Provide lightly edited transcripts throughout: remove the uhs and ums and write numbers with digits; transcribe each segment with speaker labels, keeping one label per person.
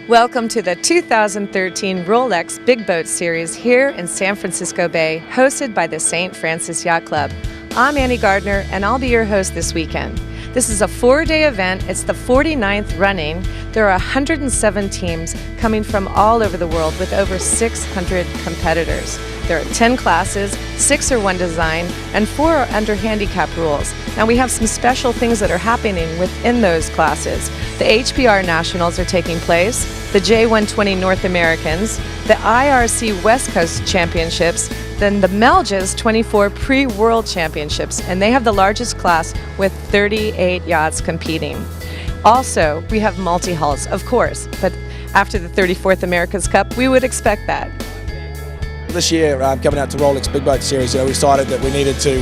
Speaker 1: Welcome to the 2013 Rolex Big Boat Series here in San Francisco Bay, hosted by the St. Francis Yacht Club. I'm Annie Gardner, and I'll be your host this weekend. This is a 4-day event. It's the 49th running. There are 107 teams coming from all over the world with over 600 competitors. There are 10 classes, 6 are one design, and 4 are under handicap rules. Now we have some special things that are happening within those classes. The HPR Nationals are taking place, the J120 North Americans, the IRC West Coast Championships, then the Melges 24 Pre-World Championships, and they have the largest class with 38 yachts competing. Also, we have multi-hulls, of course, but after the 34th America's Cup, we would expect that.
Speaker 2: This year, coming out to Rolex Big Boat Series, we decided that we needed to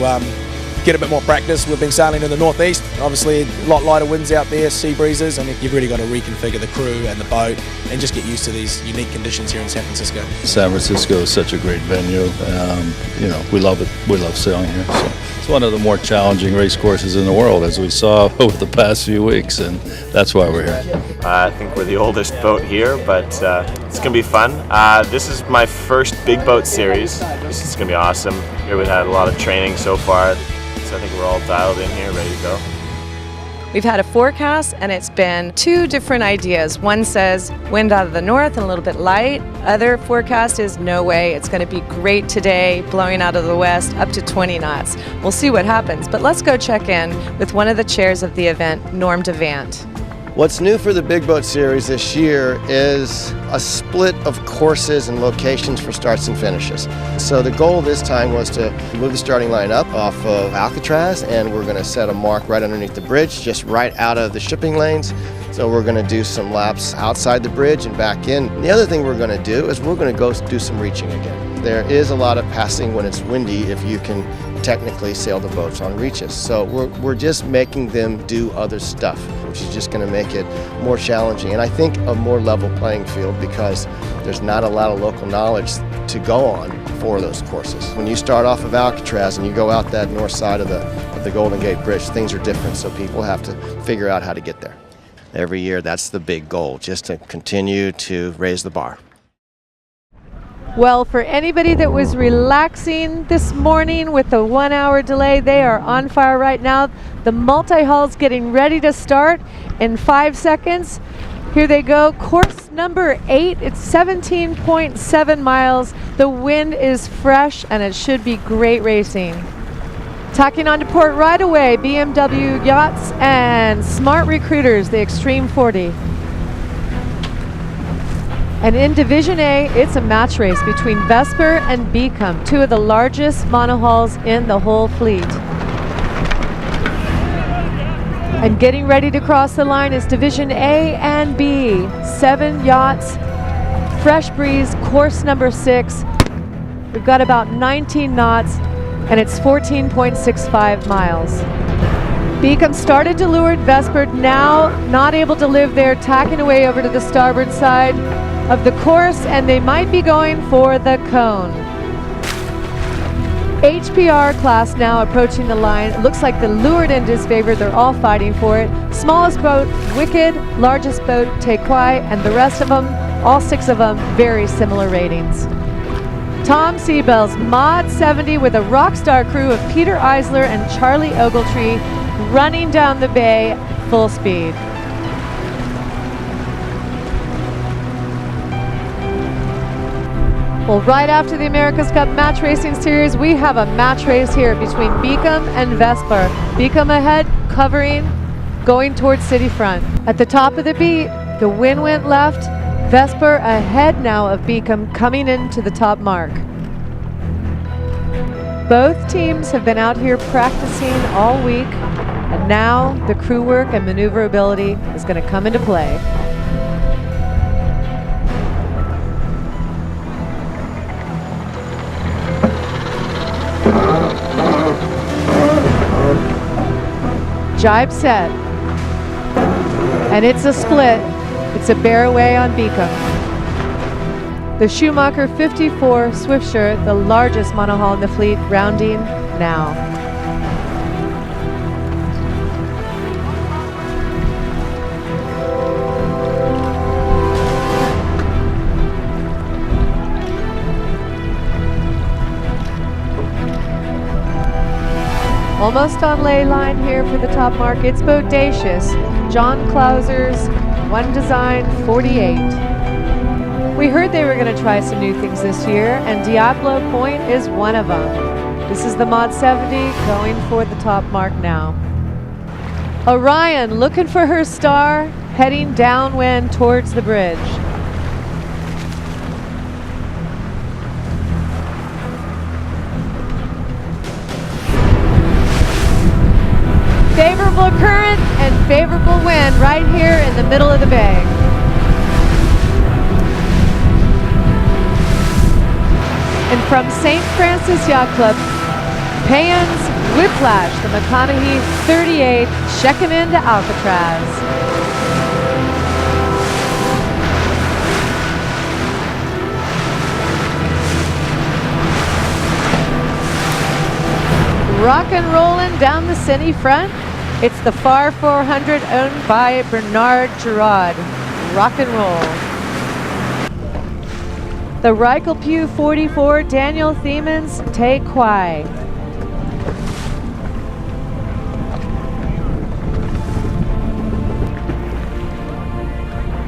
Speaker 2: get a bit more practice. We've been sailing in the northeast, obviously a lot lighter winds out there, sea breezes, and you've really got to reconfigure the crew and the boat and just get used to these unique conditions here in San Francisco.
Speaker 3: San Francisco is such a great venue. We love it. We love sailing here. So it's one of the more challenging race courses in the world, as we saw over the past few weeks, and that's why we're here.
Speaker 4: I think we're the oldest boat here, but it's going to be fun. This is my first Big Boat Series. This is going to be awesome. Here we've had a lot of training so far. So I think we're all dialed in here, ready to go.
Speaker 1: We've had a forecast, and it's been 2 different ideas. One says wind out of the north and a little bit light. Other forecast is no way. It's going to be great today, blowing out of the west up to 20 knots. We'll see what happens, but let's go check in with one of the chairs of the event, Norm Devant.
Speaker 5: What's new for the Big Boat Series this year is a split of courses and locations for starts and finishes. So the goal this time was to move the starting line up off of Alcatraz, and we're going to set a mark right underneath the bridge, just right out of the shipping lanes. So we're going to do some laps outside the bridge and back in. The other thing we're going to do is we're going to go do some reaching again. There is a lot of passing when it's windy if you can technically sail the boats on reaches. So we're just making them do other stuff, which is just going to make it more challenging, and I think a more level playing field, because there's not a lot of local knowledge to go on for those courses. When you start off of Alcatraz and you go out that north side of the Golden Gate Bridge, things are different, so people have to figure out how to get there. Every year, that's the big goal, just to continue to raise the bar.
Speaker 1: Well, for anybody that was relaxing this morning with the 1-hour delay, they are on fire right now. The multi-hull's getting ready to start in 5 seconds. Here they go. Course number 8. It's 17.7 miles. The wind is fresh, and it should be great racing. Tacking onto port right away, BMW Yachts and Smart Recruiters, the Extreme 40. And in Division A, it's a match race between Vesper and Beacom, 2 of the largest monohulls in the whole fleet. And getting ready to cross the line is Division A and B. 7 yachts, fresh breeze, course number 6. We've got about 19 knots, and it's 14.65 miles. Beacom started to leeward Vesper, now not able to live there, tacking away over to the starboard side of the course, and they might be going for the cone. HPR class now approaching the line. It looks like the leeward end is favored. They're all fighting for it. Smallest boat, Wicked. Largest boat, Tequai. And the rest of them, all 6 of them, very similar ratings. Tom Seabell's Mod 70 with a rock star crew of Peter Eisler and Charlie Ogletree running down the bay full speed. Well, right after the America's Cup Match Racing Series, we have a match race here between Beacom and Vesper. Beacom ahead, covering, going towards City Front. At the top of the beat, the wind went left. Vesper ahead now of Beacom, coming into the top mark. Both teams have been out here practicing all week, and now the crew work and maneuverability is going to come into play. Jibe set, and it's a split. It's a bear away on Beacom. The Schumacher 54 Swiftsure, the largest monohull in the fleet, rounding now. Almost on ley line here for the top mark. It's Bodacious. John Clauser's One Design 48. We heard they were going to try some new things this year, and Diablo Point is one of them. This is the Mod 70 going for the top mark now. Orion looking for her star, heading downwind towards the bridge. Favorable current and favorable wind right here in the middle of the bay. And from St. Francis Yacht Club, Payne's Whiplash, the McConaughey 38, checking into Alcatraz. Rock and rolling down the cine front. It's the FAR 400 owned by Bernard Gerard. Rock and roll. The Reichel Pugh 44, Daniel Thiemens, Tay Kwai.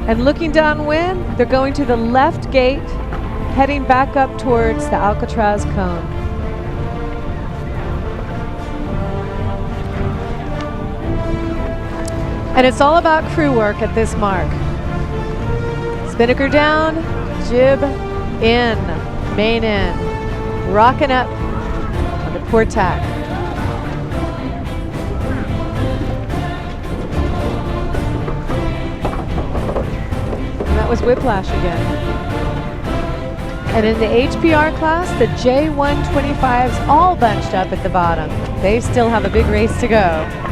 Speaker 1: And looking downwind, they're going to the left gate, heading back up towards the Alcatraz cone. And it's all about crew work at this mark. Spinnaker down, jib in, main in, rocking up on the port tack. And that was Whiplash again. And in the HPR class, the J125s all bunched up at the bottom. They still have a big race to go.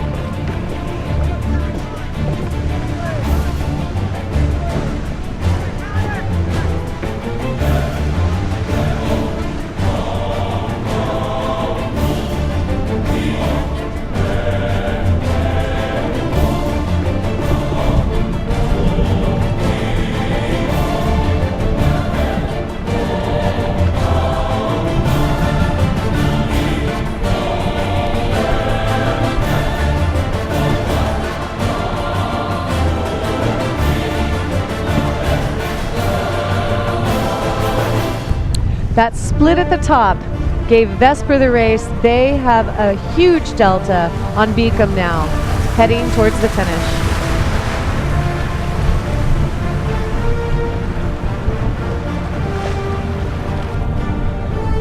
Speaker 1: That split at the top gave Vesper the race. They have a huge delta on Beacom now, heading towards the finish.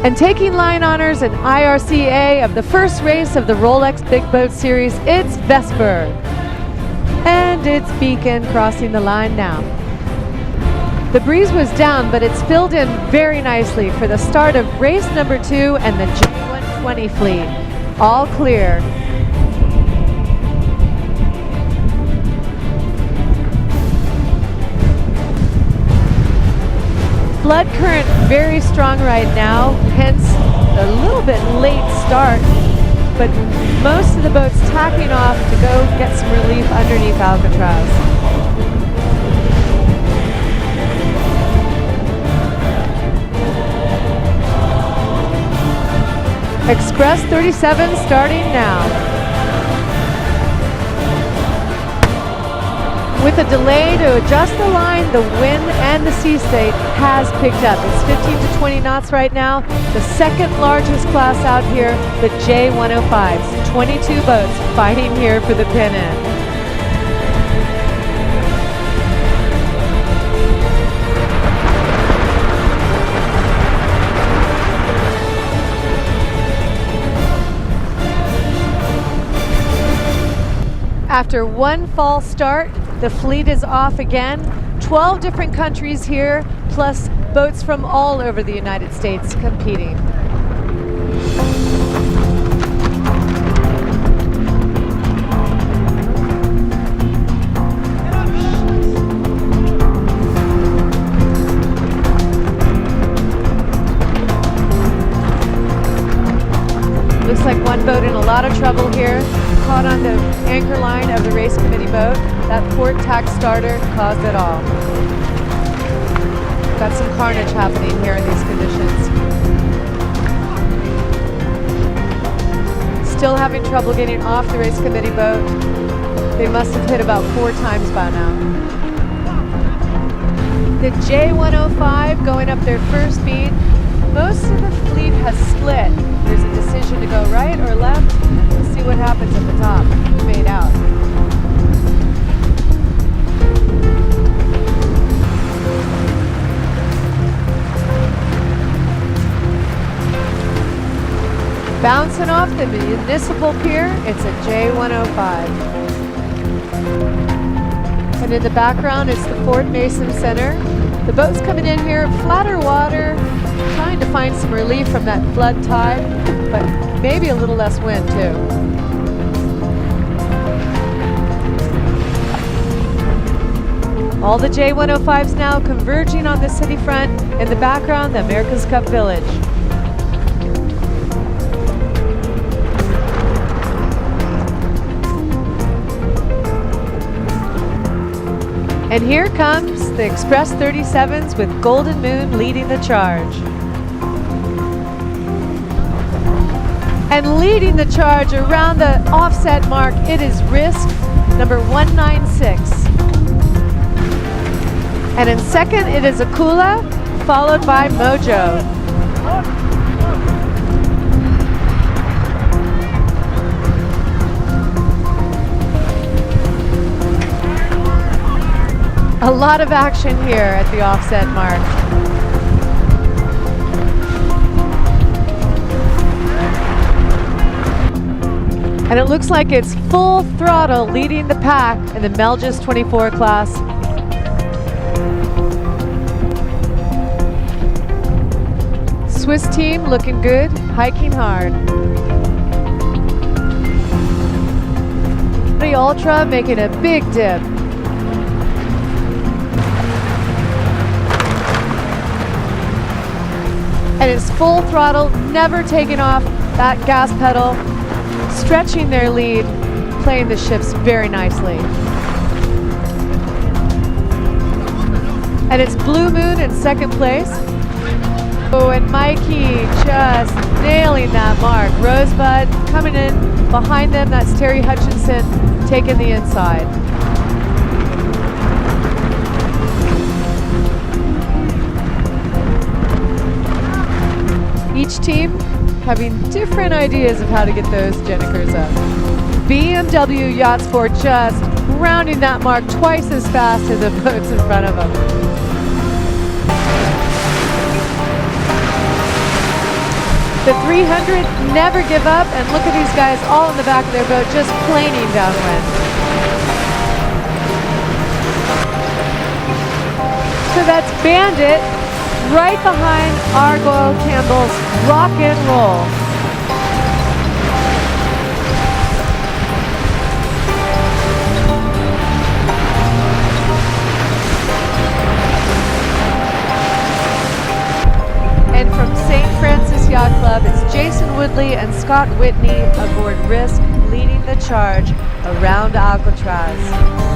Speaker 1: And taking line honors in IRCA of the first race of the Rolex Big Boat Series, it's Vesper. And it's Beacon crossing the line now. The breeze was down, but it's filled in very nicely for the start of race number 2 and the J120 fleet. All clear. Flood current very strong right now, hence a little bit late start, but most of the boats tacking off to go get some relief underneath Alcatraz. Express 37 starting now. With a delay to adjust the line, the wind and the sea state has picked up. It's 15 to 20 knots right now. The second largest class out here, the J105s. 22 boats fighting here for the pin-in. After one false start, the fleet is off again. 12 different countries here, plus boats from all over the United States competing. Looks like one boat in a lot of trouble here. Caught on the anchor line of the race committee boat. That port tack starter caused it all. Got some carnage happening here in these conditions. still having trouble getting off the race committee boat. They must have hit about 4 times by now. The J105 going up their first beat. Most of the fleet has split. There's a decision to go right or left. We'll see what happens at the top. Fade out. Bouncing off the municipal pier, it's a J105. And in the background, it's the Fort Mason Center. The boat's coming in here, flatter water, trying to find some relief from that flood tide, but maybe a little less wind too. All the J105s now converging on the city front. In the background, the America's Cup Village. And here comes the Express 37s with Golden Moon leading the charge. And leading the charge around the offset mark, it is Risk, number 196. And in second, it is Akula, followed by Mojo. A lot of action here at the offset mark. And it looks like it's full throttle leading the pack in the Melges 24 class. Swiss team looking good, hiking hard. The Ultra making a big dip. And it's full throttle, never taking off that gas pedal, stretching their lead, playing the ships very nicely. And it's Blue Moon in second place. Oh, and Mikey just nailing that mark. Rosebud coming in behind them, that's Terry Hutchinson taking the inside. Each team having different ideas of how to get those Jennekers up. BMW Yacht Sport just rounding that mark twice as fast as the boats in front of them. The 300 never give up, and look at these guys all in the back of their boat just planing downwind. So that's Bandit right behind Argo Campbell's Rock and Roll. And from St. Francis Yacht Club, it's Jason Woodley and Scott Whitney aboard Risk, leading the charge around Alcatraz.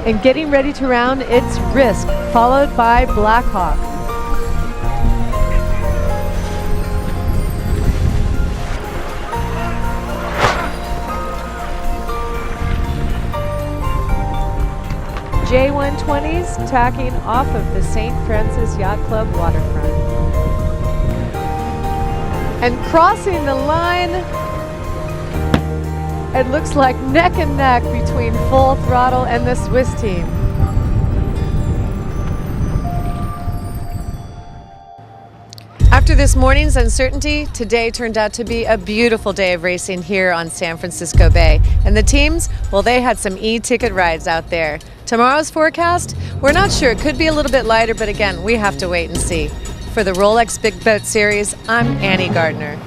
Speaker 1: And getting ready to round, it's Risk, followed by Blackhawk. J120s tacking off of the St. Francis Yacht Club waterfront. And crossing the line, it looks like neck and neck between Full Throttle and the Swiss team. After this morning's uncertainty, today turned out to be a beautiful day of racing here on San Francisco Bay. And the teams, well, they had some e-ticket rides out there. Tomorrow's forecast, we're not sure. It could be a little bit lighter, but again, we have to wait and see. For the Rolex Big Boat Series, I'm Annie Gardner.